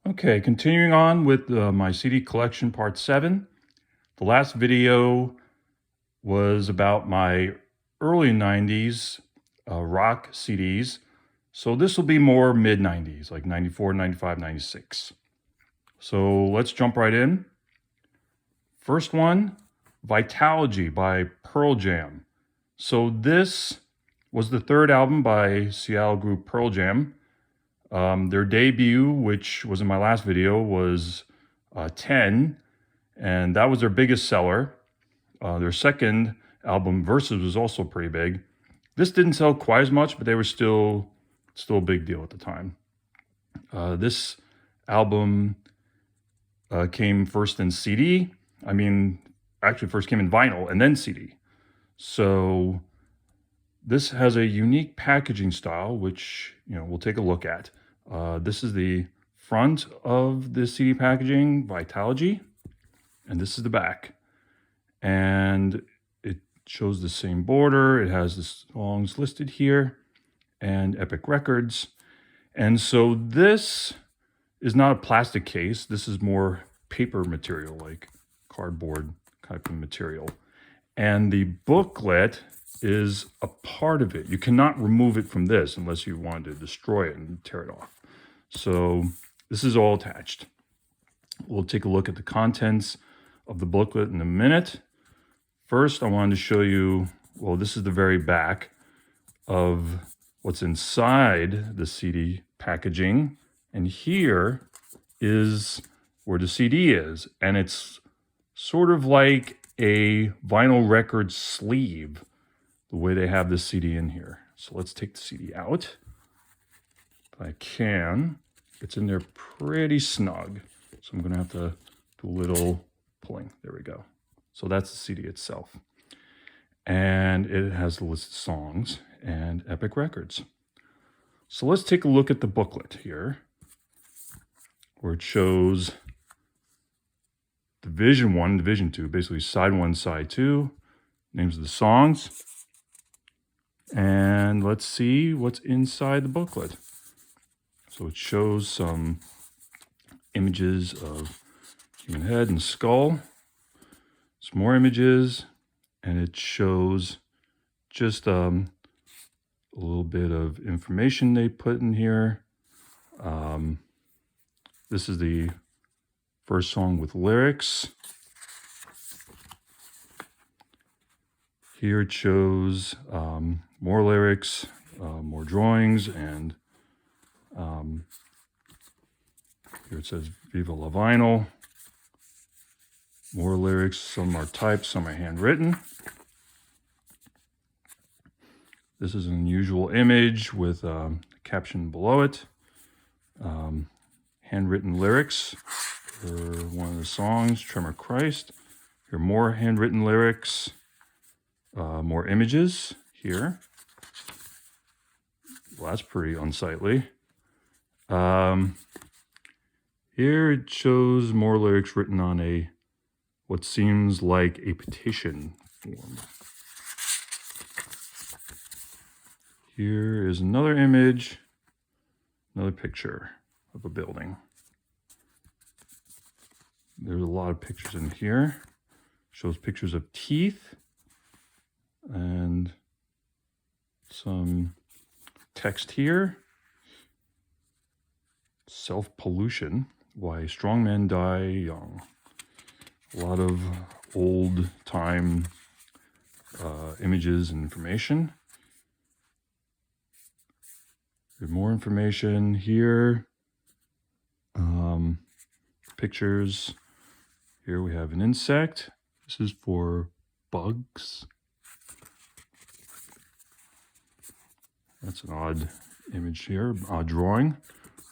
Okay, continuing on with my CD collection part 7. The last video was about my early 90s rock CDs. So this will be more mid 90s, like 94, 95, 96. So let's jump right in. First one, Vitalogy by Pearl Jam. So this was the third album by Seattle group Pearl Jam. Their debut, which was in my last video, was 10, and that was their biggest seller. Their second album, Versus, was also pretty big. This didn't sell quite as much, but they were still a big deal at the time. This album came first in CD. Actually first came in vinyl and then CD. So this has a unique packaging style, which we'll take a look at. This is the front of the CD packaging, Vitalogy, and this is the back. And it shows the same border. It has the songs listed here and Epic Records. And so this is not a plastic case. This is more paper material, like cardboard type of material. And the booklet is a part of it. You cannot remove it from this unless you want to destroy it and tear it off. So this is all attached. We'll take a look at the contents of the booklet in a minute. First, I wanted to show you, well, this is the very back of what's inside the CD packaging. And here is where the CD is. And it's sort of like a vinyl record sleeve, the way they have this CD in here. So let's take the CD out. If I can. It's in there pretty snug. So I'm going to have to do a little pulling. There we go. So that's the CD itself. And it has the list of songs and Epic Records. So let's take a look at the booklet here, where it shows Division 1, Division 2, basically side 1, side 2, names of the songs. And let's see what's inside the booklet. So it shows some images of human head and skull, some more images, and it shows just a little bit of information they put in here. This is the first song with lyrics. Here it shows more lyrics, more drawings, and here it says Viva la Vinyl. More lyrics, some are typed, some are handwritten. This is an unusual image with a caption below it. Handwritten lyrics for one of the songs, Tremor Christ. Here are more handwritten lyrics, more images here. Well, that's pretty unsightly. Here it shows more lyrics written on what seems like a petition form. Here is another image, another picture of a building. There's a lot of pictures in here. Shows pictures of teeth and some text here. Self-pollution, why strong men die young. A lot of old-time images and information. There's more information here. Pictures. Here we have an insect. This is for bugs. That's an odd image here, odd drawing.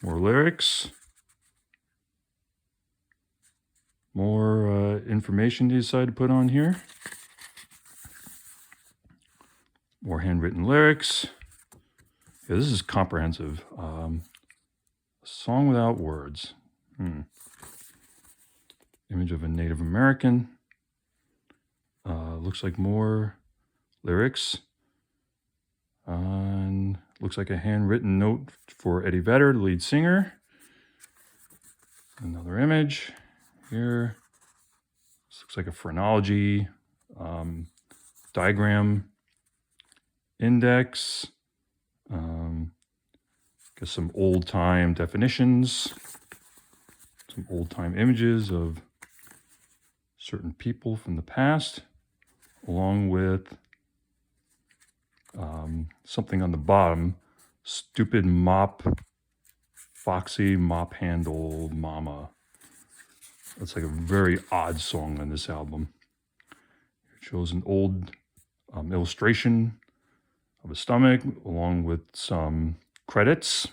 More lyrics. More information they decided to put on here. More handwritten lyrics. Yeah, this is comprehensive. A song without words. Image of a Native American. Looks like more lyrics. And looks like a handwritten note for Eddie Vedder, the lead singer. Another image here. This looks like a phrenology diagram index. Guess some old-time definitions, some old-time images of certain people from the past, along with something on the bottom, stupid mop, foxy mop handle mama. That's like a very odd song on this album. It shows an old illustration of a stomach along with some credits.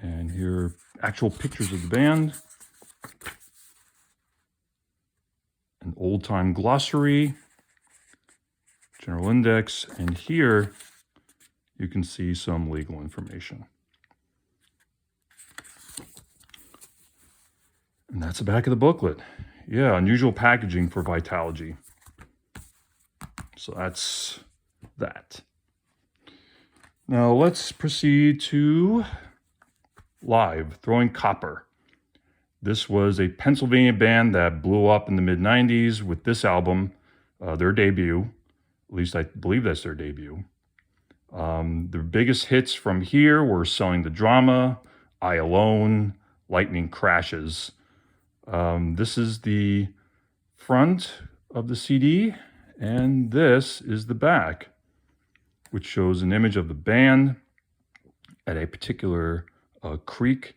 And here are actual pictures of the band. An old-time glossary, general index, and here you can see some legal information. And that's the back of the booklet. Yeah, unusual packaging for Vitalogy. So that's that. Now let's proceed to Live, Throwing Copper. This was a Pennsylvania band that blew up in the mid-90s with this album, their debut. At least I believe that's their debut. Their biggest hits from here were Selling the Drama, I Alone, Lightning Crashes. This is the front of the CD, and this is the back, which shows an image of the band at a particular creek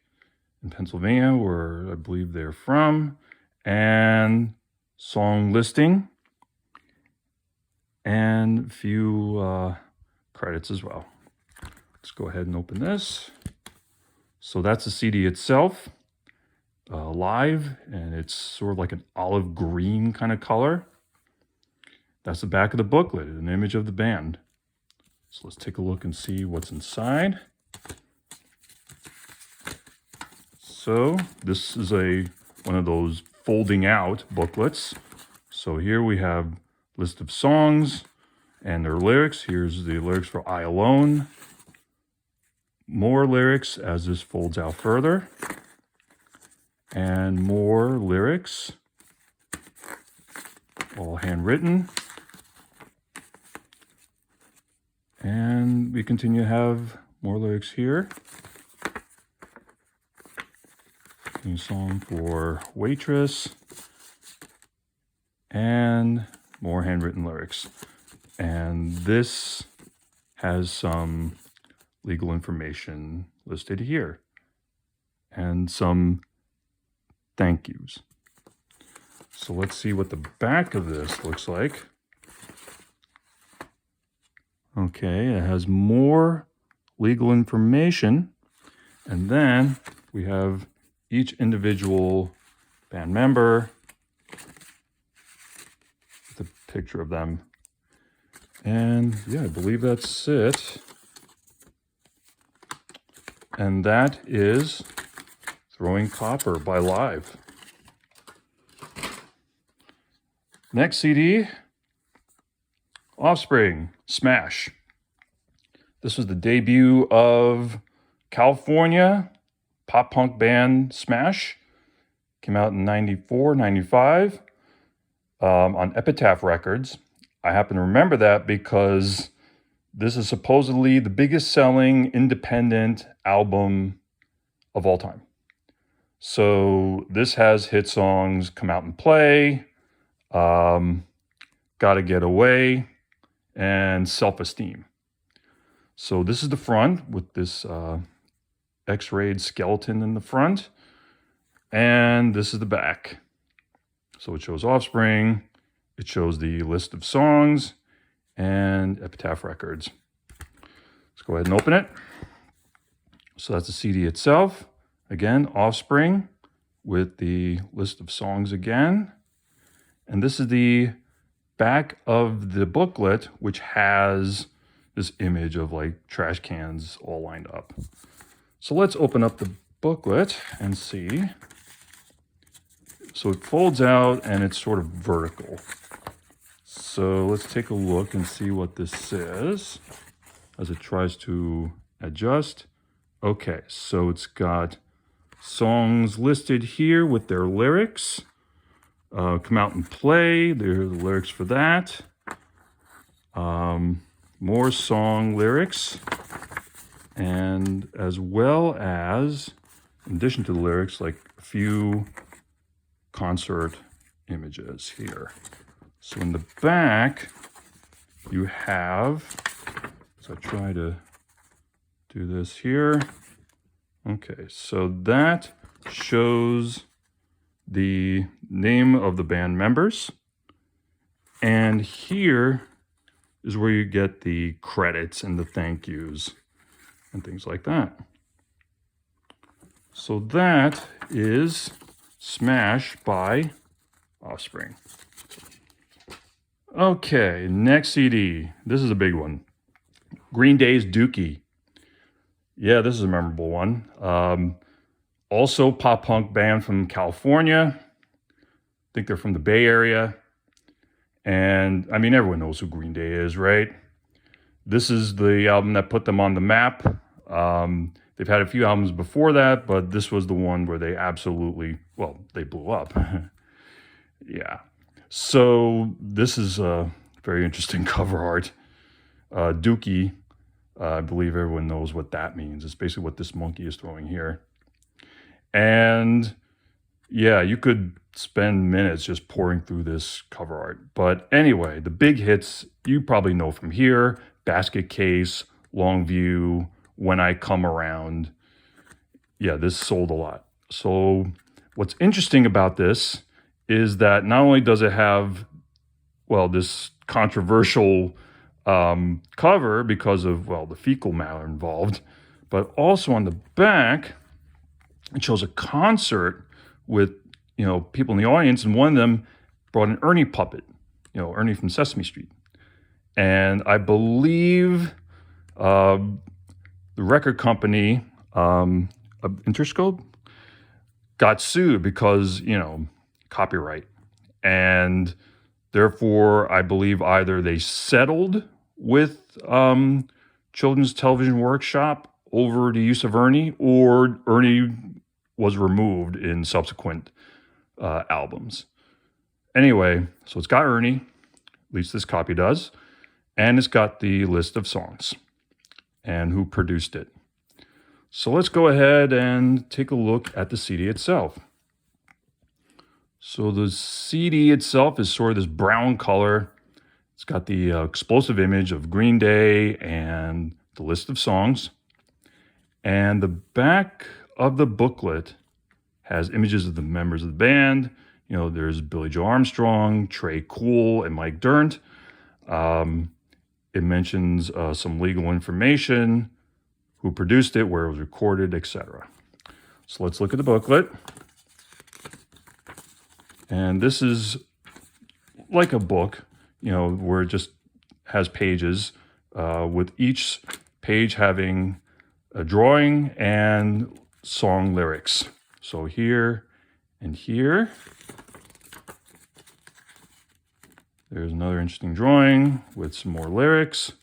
in Pennsylvania, where I believe they're from, and song listing, and a few credits as well. Let's go ahead and open this. So that's the CD itself, live, and it's sort of like an olive green kind of color. That's the back of the booklet, an image of the band. So let's take a look and see what's inside. So this is one of those folding out booklets. So here we have list of songs and their lyrics. Here's the lyrics for I Alone. More lyrics as this folds out further. And more lyrics, all handwritten. And we continue to have more lyrics here. A song for Waitress, and more handwritten lyrics. And this has some legal information listed here, and some thank yous. So let's see what the back of this looks like. Okay, it has more legal information, and then we have each individual band member with a picture of them. And yeah, I believe that's it. And that is Throwing Copper by Live. Next CD, Offspring, Smash. This was the debut of California pop-punk band Smash. Came out in 94, 95 on Epitaph Records. I happen to remember that because this is supposedly the biggest selling independent album of all time. So this has hit songs, Come Out and Play, Gotta Get Away, and Self-Esteem. So this is the front with this X-rayed skeleton in the front, and this is the back. So it shows Offspring, it shows the list of songs, and Epitaph Records. Let's go ahead and open it. So that's the CD itself. Again, Offspring with the list of songs again. And this is the back of the booklet, which has this image of like trash cans all lined up. So let's open up the booklet and see. So it folds out and it's sort of vertical. So let's take a look and see what this says as it tries to adjust. Okay, so it's got songs listed here with their lyrics. Come Out and Play, there are the lyrics for that. More song lyrics, and as well as, in addition to the lyrics, like a few concert images here. So in the back, you have, so I try to do this here. Okay, so that shows the name of the band members. And here is where you get the credits and the thank yous and things like that. So that is Smash by Offspring. Okay, next CD. This is a big one. Green Day's Dookie. Yeah, this is a memorable one. Also pop punk band from California. I think they're from the Bay Area. And I mean, everyone knows who Green Day is, right? This is the album that put them on the map. They've had a few albums before that, but this was the one where they absolutely, well, they blew up. Yeah. So this is a very interesting cover art. Dookie, I believe everyone knows what that means. It's basically what this monkey is throwing here. And yeah, you could spend minutes just pouring through this cover art. But anyway, the big hits you probably know from here: Basket Case, Long View, When I Come Around. Yeah, this sold a lot. So what's interesting about this is that not only does it have, well, this controversial cover because of, well, the fecal matter involved, but also on the back, it shows a concert with, you know, people in the audience, and one of them brought an Ernie puppet, you know, Ernie from Sesame Street. And I believe the record company, Interscope, got sued because, you know, copyright. And therefore, I believe either they settled with Children's Television Workshop over the use of Ernie, or Ernie was removed in subsequent albums. Anyway, so it's got Ernie, at least this copy does, and it's got the list of songs and who produced it. So let's go ahead and take a look at the CD itself. So the CD itself is sort of this brown color. It's got the explosive image of Green Day and the list of songs. And the back of the booklet has images of the members of the band. You know, there's Billy Joe Armstrong, Trey Cool, and Mike Dirnt. It mentions some legal information, who produced it, where it was recorded, etc. So let's look at the booklet. And this is like a book, you know, where it just has pages, with each page having a drawing and song lyrics. So here and here, there's another interesting drawing with some more lyrics.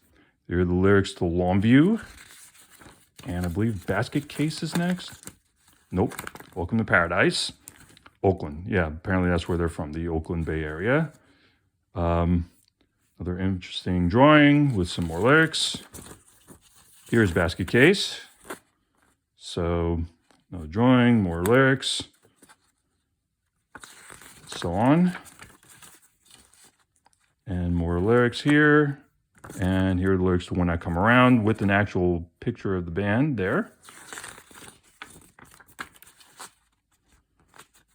There are the lyrics to Longview. And I believe Basket Case is next. Nope. Welcome to Paradise. Oakland. Yeah, apparently that's where they're from, the Oakland Bay Area. Another interesting drawing with some more lyrics. Here's Basket Case. So another drawing, more lyrics, so on. And more lyrics here. And here are the lyrics to When I Come Around with an actual picture of the band there.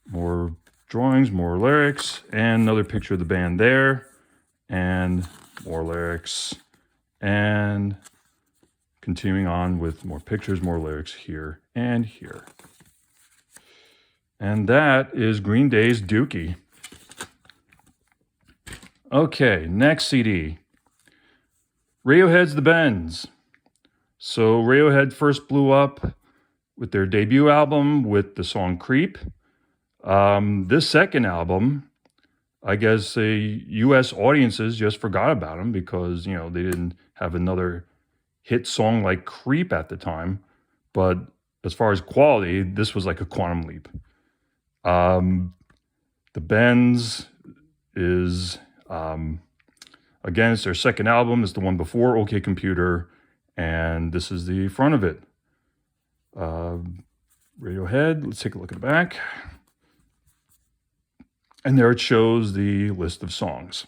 More drawings, more lyrics, and another picture of the band there. And more lyrics. And continuing on with more pictures, more lyrics here and here. And that is Green Day's Dookie. Okay, next CD. Radiohead's The Bends. So Radiohead first blew up with their debut album with the song Creep. This second album, I guess U.S. audiences just forgot about them because, you know, they didn't have another hit song like Creep at the time. But as far as quality, this was like a quantum leap. The Bends is, again, it's their second album. It's the one before OK Computer, and this is the front of it. Radiohead, let's take a look at the back. And there it shows the list of songs.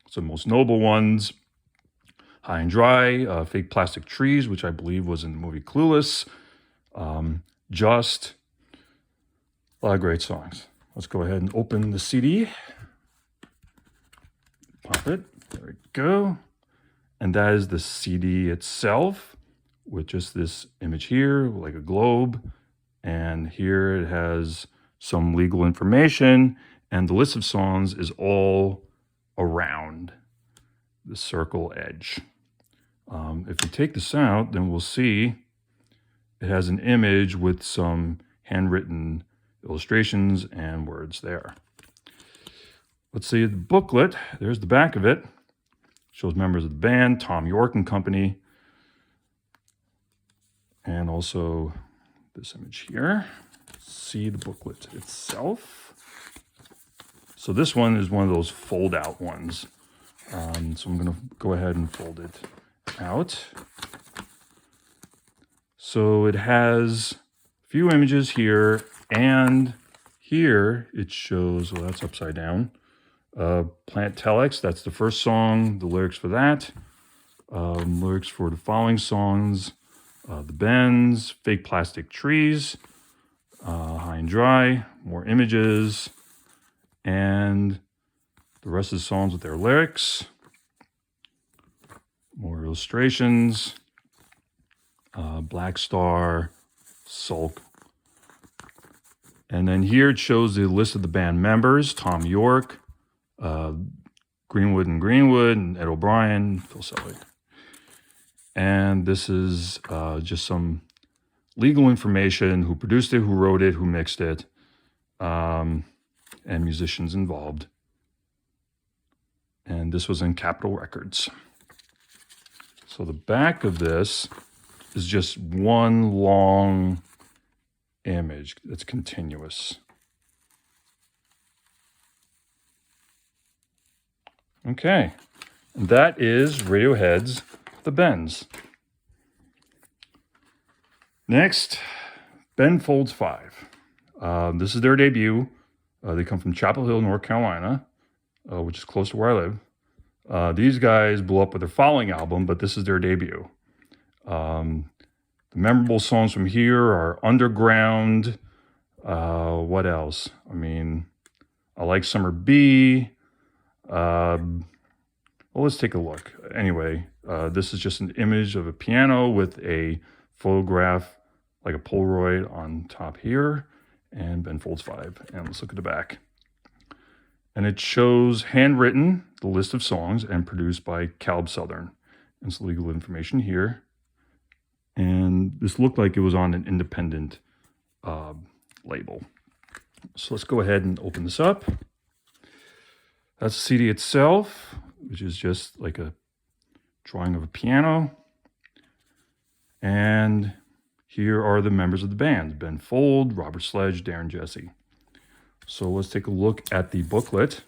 So most notable ones, High and Dry, Fake Plastic Trees, which I believe was in the movie Clueless, Just, a lot of great songs. Let's go ahead and open the CD. Pop it, there we go. And that is the CD itself with just this image here, like a globe. And here it has some legal information, and the list of songs is all around the circle edge. If we take this out, then we'll see it has an image with some handwritten illustrations and words there. Let's see the booklet. There's the back of it. Shows members of the band, Tom York and Company. And also this image here. See the booklet itself. So this one is one of those fold out ones. So I'm going to go ahead and fold it out. So it has a few images here, and here it shows, well, that's upside down. Plant Telex, that's the first song, the lyrics for that. Lyrics for the following songs, The Bends, Fake Plastic Trees, High and Dry, more images, and the rest of the songs with their lyrics, more illustrations, Black Star, Sulk. And then here it shows the list of the band members, Tom York, Greenwood and Ed O'Brien, Phil Selleck. And this is just some legal information, who produced it, who wrote it, who mixed it, and musicians involved. And this was in Capitol Records. So the back of this is just one long image that's continuous. Okay, and that is Radiohead's The Bends. Next, Ben Folds 5. This is their debut. They come from Chapel Hill, North Carolina, which is close to where I live. These guys blew up with their following album, but this is their debut. The memorable songs from here are Underground. What else? I mean, I like Summer Bee. Well, let's take a look. Anyway, this is just an image of a piano with a photograph, like a Polaroid on top here, and Ben Folds 5. And let's look at the back. And it shows handwritten, the list of songs, and produced by Caleb Southern. And some legal information here. And this looked like it was on an independent label. So let's go ahead and open this up. That's the CD itself, which is just like a drawing of a piano. And here are the members of the band: Ben Folds, Robert Sledge, Darren Jesse. So let's take a look at the booklet.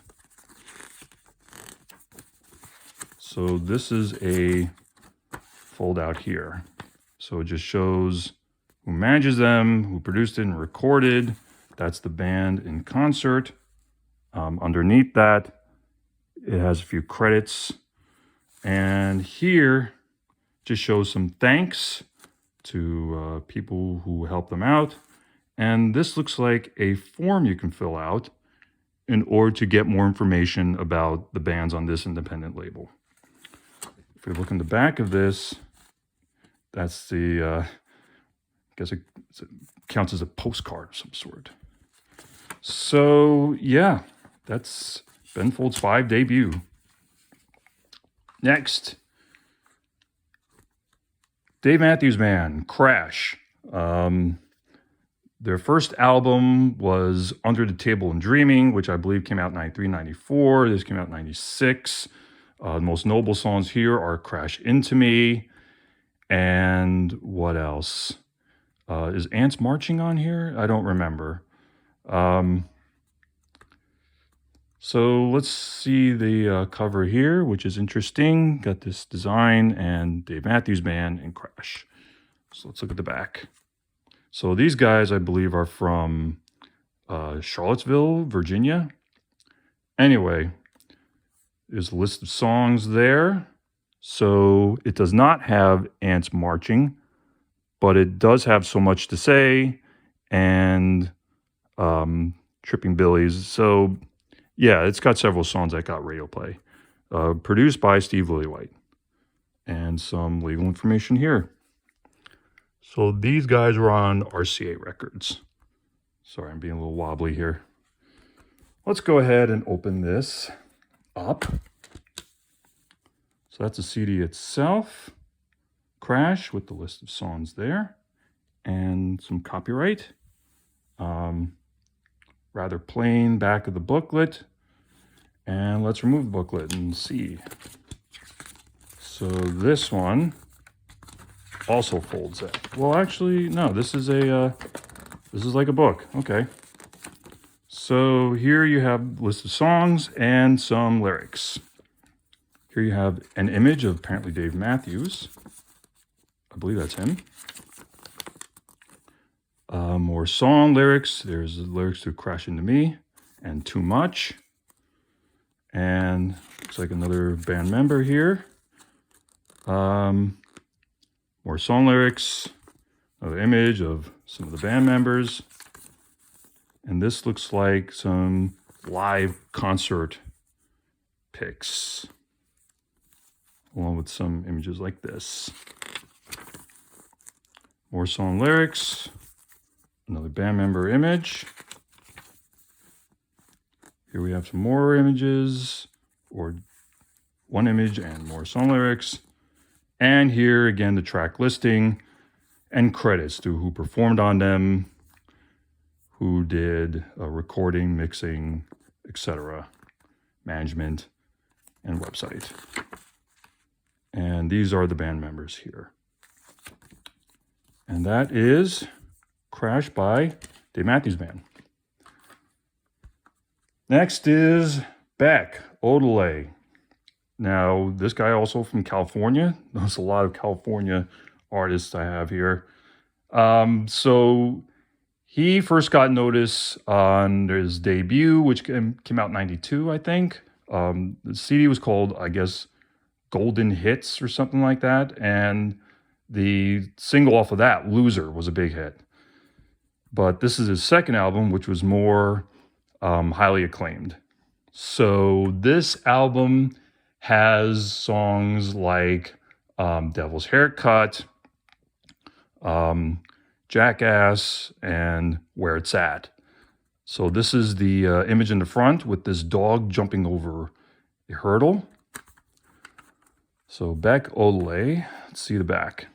So this is a fold out here. So it just shows who manages them, who produced it and recorded. That's the band in concert. Underneath that, it has a few credits. And here just shows some thanks to people who helped them out. And this looks like a form you can fill out in order to get more information about the bands on this independent label. If we look in the back of this, that's the, I guess it counts as a postcard of some sort. So yeah, that's Ben Folds 5 debut. Next, Dave Matthews Band, Crash. Their first album was Under the Table and Dreaming, which I believe came out in 93, 94. This came out in 96. The most notable songs here are Crash Into Me, and what else? Is Ants Marching on here? I don't remember. So let's see the cover here, which is interesting. Got this design and Dave Matthews Band and Crash. So let's look at the back. So these guys, I believe, are from Charlottesville, Virginia. Anyway, there's a list of songs there. So it does not have Ants Marching, but it does have So Much to Say and Tripping Billies. So yeah, it's got several songs that got radio play. Produced by Steve Lillywhite. And some legal information here. So these guys were on RCA Records. Sorry, I'm being a little wobbly here. Let's go ahead and open this up. So that's the CD itself. Crash with the list of songs there. And some copyright. Rather plain back of the booklet. And let's remove the booklet and see. So this one also folds out. Well, actually, no, this is like a book. Okay. So here you have a list of songs and some lyrics. Here you have an image of apparently Dave Matthews. I believe that's him. More song lyrics. There's the lyrics to Crash Into Me and Too Much. And looks like another band member here. More song lyrics. Another image of some of the band members. And this looks like some live concert pics, along with some images like this. More song lyrics. Another band member image. Here we have some more images, or one image and more song lyrics. And here again, the track listing and credits to who performed on them, who did recording, mixing, etc., management, and website. And these are the band members here. And that is Crash by Dave Matthews Band. Next is Beck Odelay. Now, this guy also from California. There's a lot of California artists I have here. So he first got notice on his debut, which came out in 92, I think. The CD was called, I guess, Golden Hits or something like that. And the single off of that, Loser, was a big hit. But this is his second album, which was more highly acclaimed. So this album has songs like Devil's Haircut, Jackass, and Where It's At. So this is the image in the front with this dog jumping over a hurdle. So Beck Odelay, let's see the back.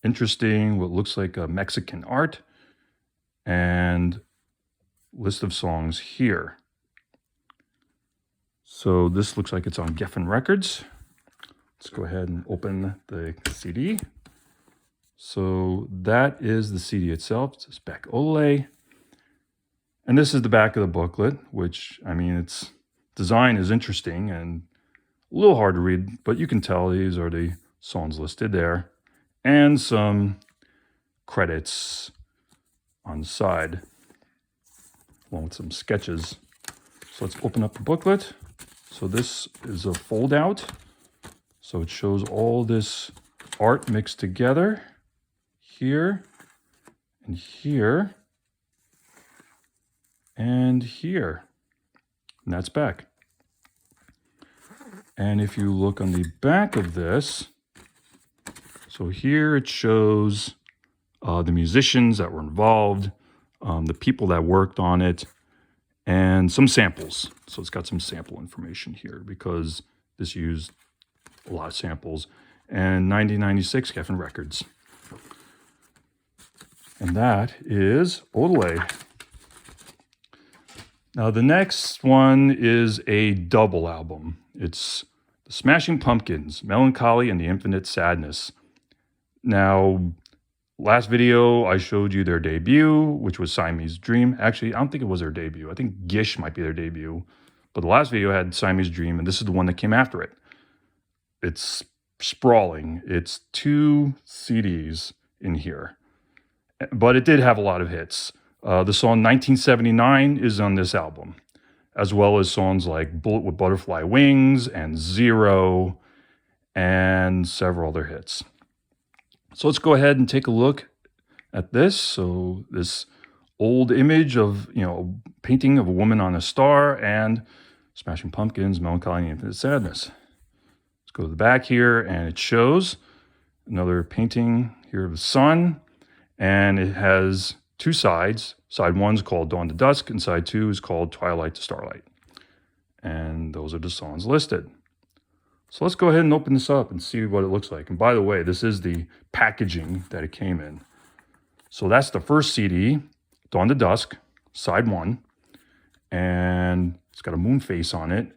Interesting, what looks like a Mexican art, and list of songs here. So this looks like it's on Geffen Records. Let's go ahead and open the CD. So that is the CD itself. It says Beck Odelay. And this is the back of the booklet, which, I mean, its design is interesting and a little hard to read, but you can tell these are the songs listed there. And some credits on the side, along with some sketches. So let's open up the booklet. So this is a fold out. So it shows all this art mixed together here and here and here. And that's back. And if you look on the back of this, so here it shows the musicians that were involved, the people that worked on it, and some samples. So it's got some sample information here because this used a lot of samples. And 1996 Geffen Records. And that is Odelay. Now the next one is a double album. It's The Smashing Pumpkins, Melancholy and the Infinite Sadness. Now, Last video, I showed you their debut, which was Siamese Dream. Actually, I don't think it was their debut. I think Gish might be their debut. But the last video had Siamese Dream, and this is the one that came after it. It's sprawling. It's 2 CDs in here. But it did have a lot of hits. The song 1979 is on this album, as well as songs like Bullet with Butterfly Wings and Zero and several other hits. So let's go ahead and take a look at this. So this old image of, a painting of a woman on a star and Smashing Pumpkins, Melancholy and Infinite Sadness. Let's go to the back here, and it shows another painting here of the sun, and it has 2 sides. Side 1 is called Dawn to Dusk, and side 2 is called Twilight to Starlight. And those are the songs listed. So let's go ahead and open this up and see what it looks like. And by the way, this is the packaging that it came in. So that's the first CD, Dawn to Dusk, side 1. And it's got a moon face on it.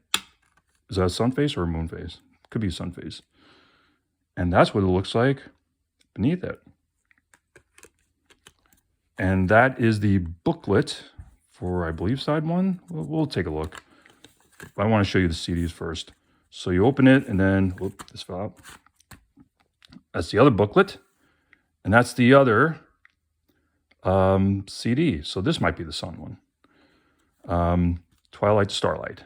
Is that a sun face or a moon face? Could be a sun face. And that's what it looks like beneath it. And that is the booklet for, I believe, side 1. We'll take a look. I want to show you the CDs first. So you open it, and then, this fell out. That's the other booklet. And that's the other CD. So this might be the sun one. Twilight to Starlight.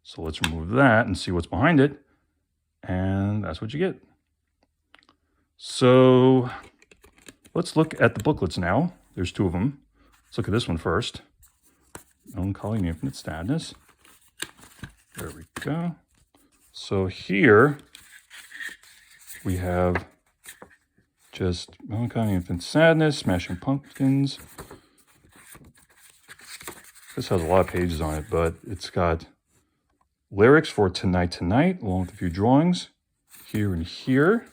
So let's remove that and see what's behind it. And that's what you get. So let's look at the booklets now. There's 2 of them. Let's look at this one first. Melancholy and Infinite Sadness. There we go. So here we have just Melancholy and Infinite Sadness, Smashing Pumpkins. This has a lot of pages on it, but it's got lyrics for Tonight Tonight, along with a few drawings here and here.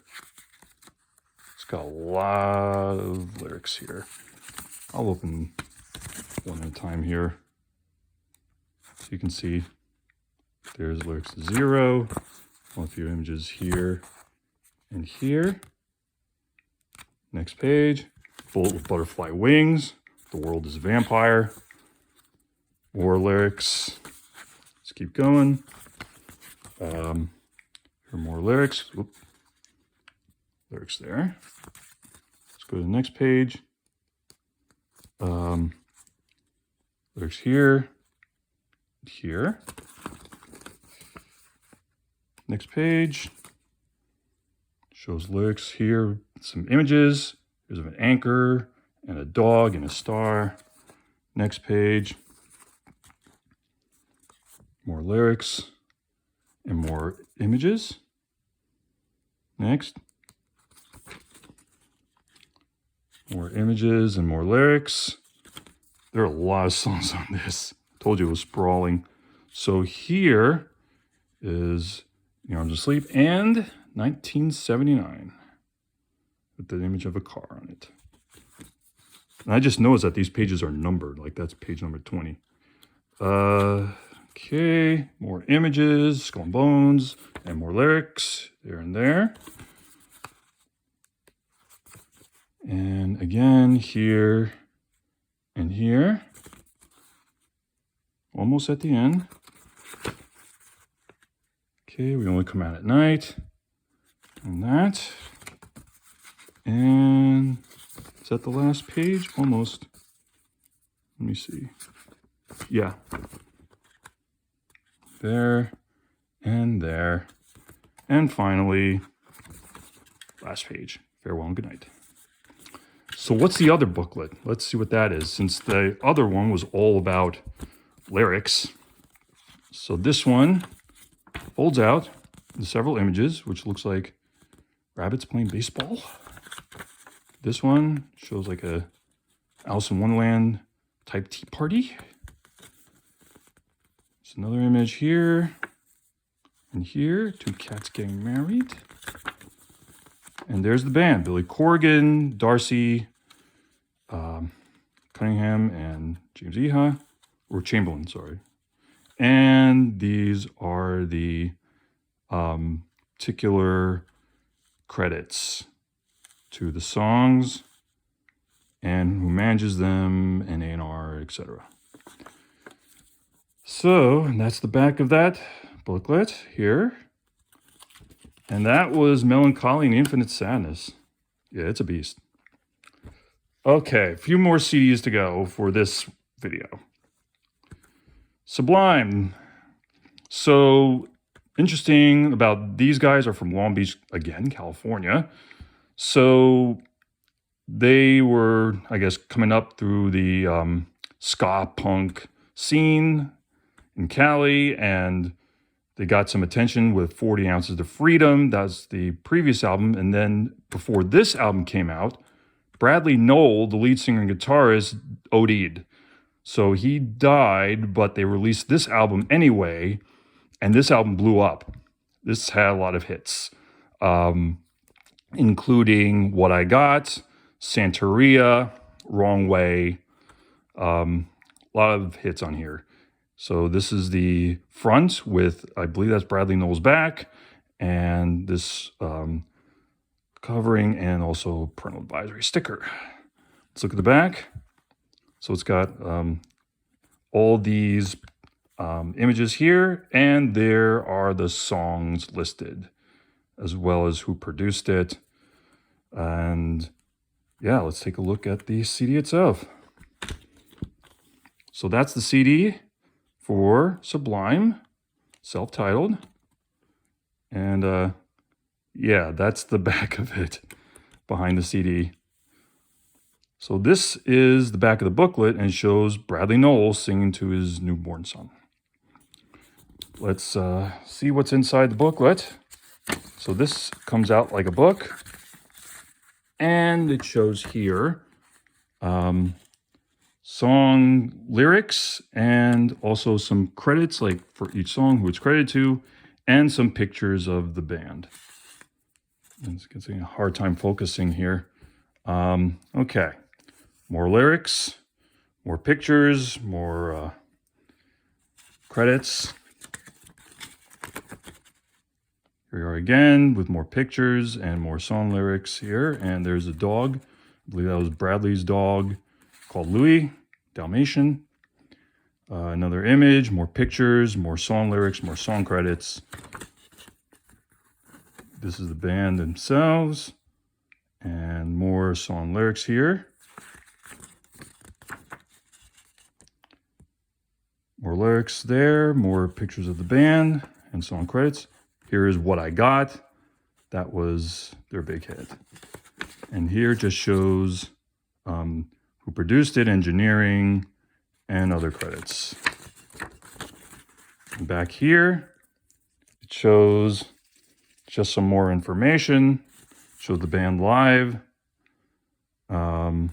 It's got a lot of lyrics here. I'll open one at a time here. So you can see there's lyrics to Zero, a few images here and here. Next page, Bullet with Butterfly Wings, The World is a Vampire. More lyrics. Let's keep going. Here are more lyrics. Oop. Lyrics there. Let's go to the next page. Lyrics here. Here. Next page. Shows lyrics here. Some images. There's an anchor and a dog and a star. Next page. More lyrics and more images. Next. More images and more lyrics. There are a lot of songs on this. I told you it was sprawling. So here is The Arms of Sleep and 1979 with the image of a car on it. And I just noticed that these pages are numbered, like that's page number 20. Okay, more images, Skull and Bones, and more lyrics there and there. And again, here and here. Almost at the end. Okay, we only come out at night. And that. And is that the last page? Almost. Let me see. Yeah. There and there. And finally, last page. Farewell and good night. So what's the other booklet? Let's see what that is, since the other one was all about lyrics. So this one folds out several images, which looks like rabbits playing baseball. This one shows like a Alice in Wonderland type tea party. There's another image here and here, 2 cats getting married. And there's the band, Billy Corgan, Darcy, Cunningham, and James Iha, or Chamberlain, sorry. And these are the particular credits to the songs and who manages them, and A&R, etc. So that's the back of that booklet here. And that was Melancholy and Infinite Sadness. Yeah, it's a beast. Okay, a few more CDs to go for this video. Sublime. So interesting about these guys are from Long Beach, again, California. So they were, I guess, coming up through the ska punk scene in Cali, and they got some attention with 40 Ounces of Freedom. That's the previous album. And then before this album came out, Bradley Noel, the lead singer and guitarist, OD'd. So he died, but they released this album anyway, and this album blew up. This had a lot of hits, including What I Got, Santeria, Wrong Way, a lot of hits on here. So this is the front with, I believe that's Bradley Noel's back, and this covering, and also parental advisory sticker. Let's look at the back. So it's got all these images here, and there are the songs listed, as well as who produced it. And yeah, let's take a look at the CD itself. So that's the CD for Sublime, self-titled. And yeah, that's the back of it behind the CD. So this is the back of the booklet, and shows Bradley Noel singing to his newborn son. Let's see what's inside the booklet. So this comes out like a book, and it shows here song lyrics, and also some credits, like for each song, who it's credited to, and some pictures of the band. It's getting a hard time focusing here. Okay, more lyrics, more pictures, more credits. Here we are again with more pictures and more song lyrics here. And there's a dog. I believe that was Bradley's dog, called Louis, Dalmatian. Another image, more pictures, more song lyrics, more song credits. This is the band themselves, and more song lyrics here. More lyrics there, more pictures of the band, and song credits. Here is What I Got. That was their big hit. And here just shows who produced it, engineering, and other credits. And back here, it shows just some more information. Shows the band live. And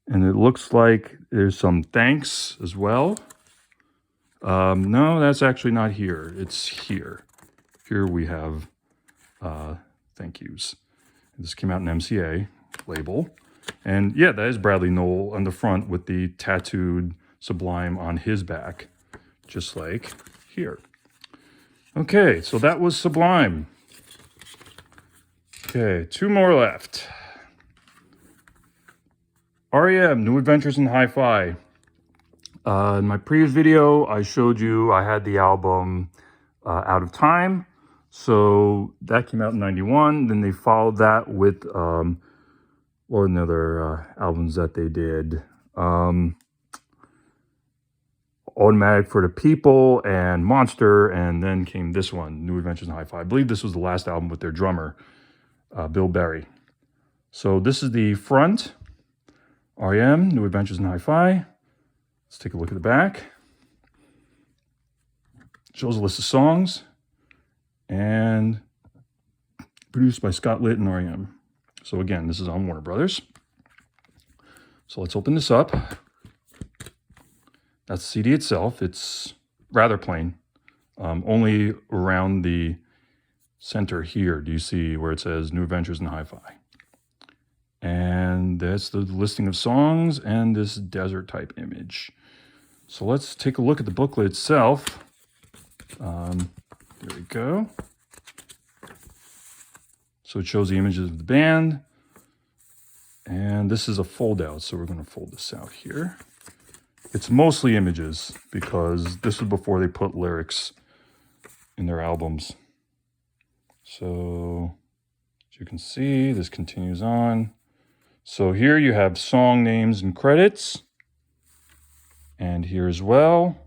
it looks like there's some thanks as well. No, that's actually not here. It's here. Here we have thank yous. This came out in MCA label. And yeah, that is Bradley Noel on the front with the tattooed Sublime on his back, just like here. Okay, so that was Sublime. Okay, two more left. REM, New Adventures in Hi-Fi. In my previous video, I showed you I had the album Out of Time. So that came out in 91. Then they followed that with what another albums that they did. Automatic for the People and Monster, and then came this one, New Adventures in Hi-Fi. I believe this was the last album with their drummer, Bill Berry. So this is the front, REM, New Adventures in Hi-Fi. Let's take a look at the back. Shows a list of songs, and produced by Scott Litt and REM. So again, this is on Warner Brothers. So let's open this up. That's the CD itself. It's rather plain. Only around the center here do you see where it says New Adventures in Hi-Fi. And that's the listing of songs and this desert type image. So let's take a look at the booklet itself. There we go. So it shows the images of the band. And this is a fold out, so we're going to fold this out here. It's mostly images because this was before they put lyrics in their albums. So as you can see, this continues on. So here you have song names and credits. And here as well.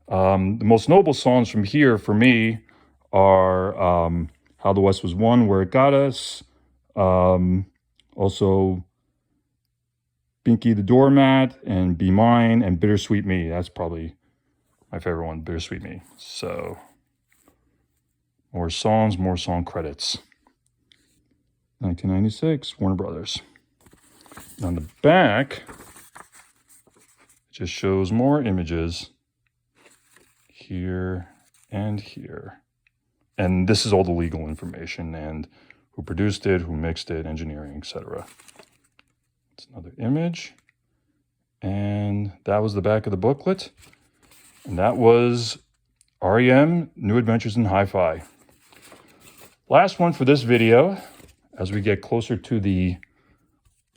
The most notable songs from here for me are How the West Was Won, Where It Got Us. Also Binky the Doormat and Be Mine and Bittersweet Me. That's probably my favorite one, Bittersweet Me. So more songs, more song credits. 1996, Warner Brothers. And on the back, it just shows more images here and here. And this is all the legal information and who produced it, who mixed it, engineering, etc. It's another image. And that was the back of the booklet. And that was REM, New Adventures in Hi-Fi. Last one for this video, as we get closer to the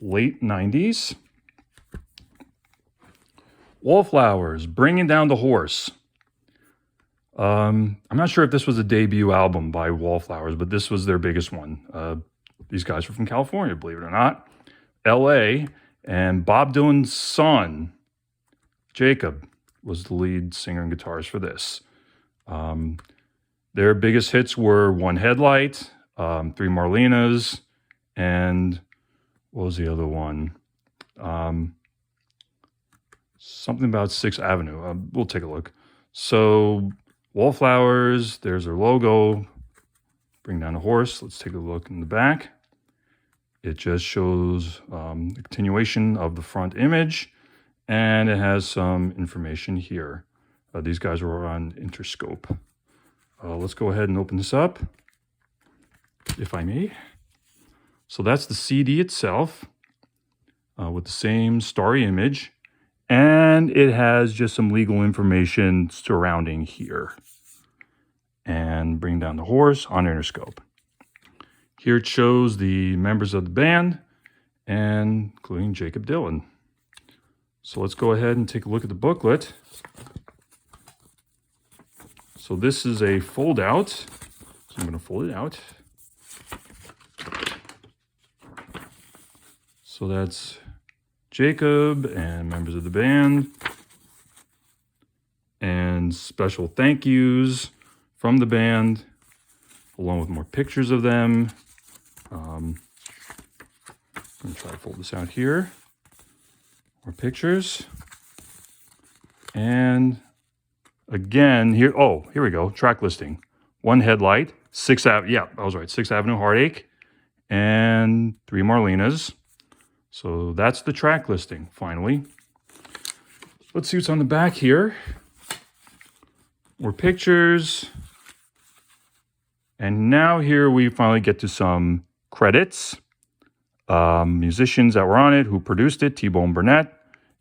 late 90s. Wallflowers, Bringing Down the Horse. I'm not sure if this was a debut album by Wallflowers, but this was their biggest one. These guys were from California, believe it or not. LA, and Bob Dylan's son, Jacob, was the lead singer and guitarist for this. Their biggest hits were One Headlight, Three Marlenas, and what was the other one? Something about 6th Avenue. We'll take a look. So Wallflowers, there's their logo. Bring Down a Horse. Let's take a look in the back. It just shows the continuation of the front image, and it has some information here. These guys were on Interscope. Let's go ahead and open this up, if I may. So that's the CD itself with the same starry image, and it has just some legal information surrounding here. And Bring Down the Horse on Interscope. Here it shows the members of the band, and including Jacob Dylan. So let's go ahead and take a look at the booklet. So this is a fold out. So I'm going to fold it out. So that's Jacob and members of the band. And special thank yous from the band, along with more pictures of them. I'm going to try to fold this out here. More pictures. And again, here we go, track listing. One Headlight, 6th Avenue, yeah, I was right, 6th Avenue Heartache, and Three Marlenas. So that's the track listing, finally. Let's see what's on the back here. More pictures. And now here we finally get to some credits. Musicians that were on it, who produced it, T-Bone Burnett,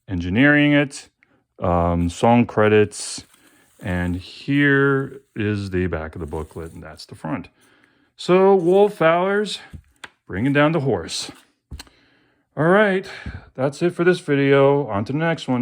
engineering it, song credits, and here is the back of the booklet, and that's the front. So, Wallflowers, Bringing Down the Horse. All right, that's it for this video. On to the next one.